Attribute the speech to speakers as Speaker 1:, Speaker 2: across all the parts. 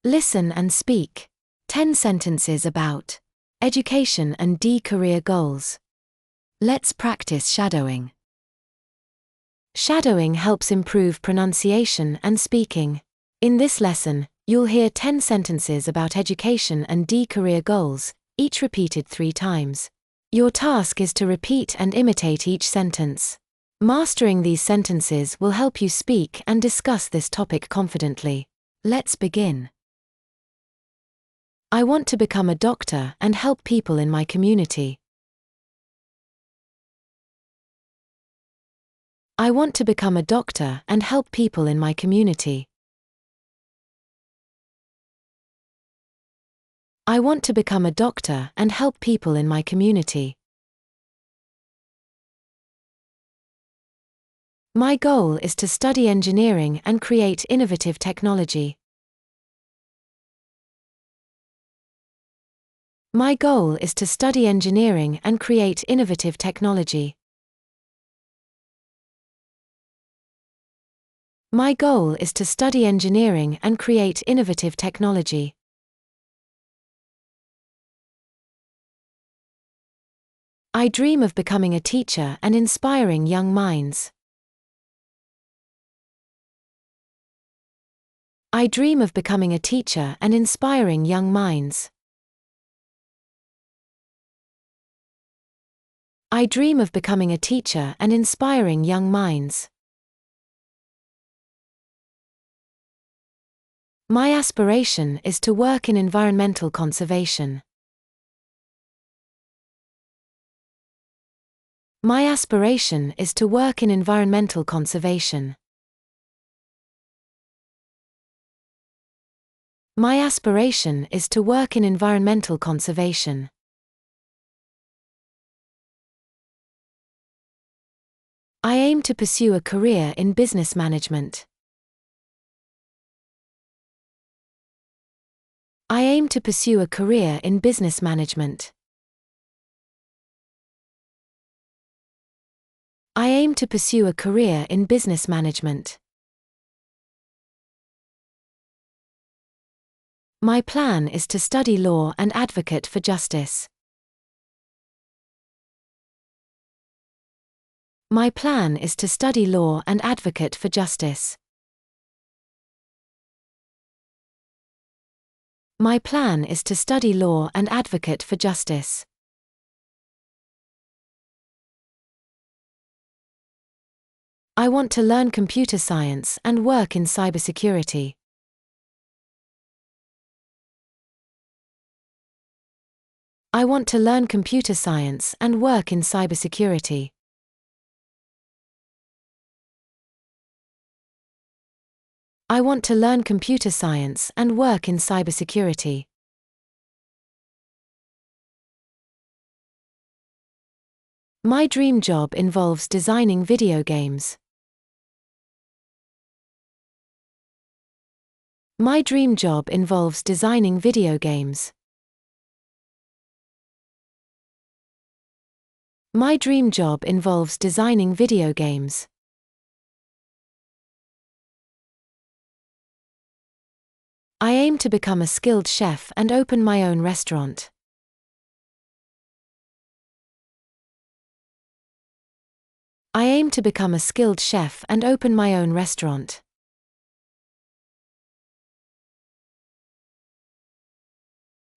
Speaker 1: Listen and speak. 10 sentences about education and career goals. Let's practice shadowing. Shadowing helps improve pronunciation and speaking. In this lesson, you'll hear 10 sentences about education and career goals, each repeated 3 times. Your task is to repeat and imitate each sentence. Mastering these sentences will help you speak and discuss this topic confidently. Let's begin. I want to become a doctor and help people in my community. I want to become a doctor and help people in my community. I want to become a doctor and help people in my community. My goal is to study engineering and create innovative technology. My goal is to study engineering and create innovative technology. My goal is to study engineering and create innovative technology. I dream of becoming a teacher and inspiring young minds. I dream of becoming a teacher and inspiring young minds. I dream of becoming a teacher and inspiring young minds. My aspiration is to work in environmental conservation. My aspiration is to work in environmental conservation. My aspiration is to work in environmental conservation. I aim to pursue a career in business management. I aim to pursue a career in business management. I aim to pursue a career in business management. My plan is to study law and advocate for justice. My plan is to study law and advocate for justice. My plan is to study law and advocate for justice. I want to learn computer science and work in cybersecurity. I want to learn computer science and work in cybersecurity. I want to learn computer science and work in cybersecurity. My dream job involves designing video games. My dream job involves designing video games. My dream job involves designing video games. I aim to become a skilled chef and open my own restaurant. I aim to become a skilled chef and open my own restaurant.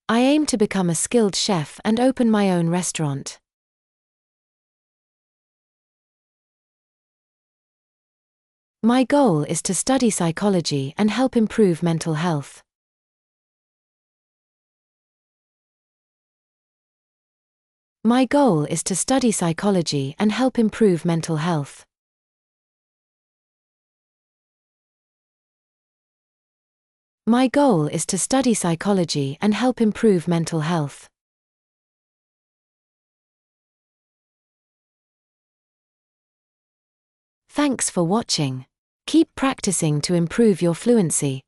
Speaker 1: I aim to become a skilled chef and open my own restaurant. My goal is to study psychology and help improve mental health. My goal is to study psychology and help improve mental health. My goal is to study psychology and help improve mental health. Thanks for watching. Keep practicing to improve your fluency.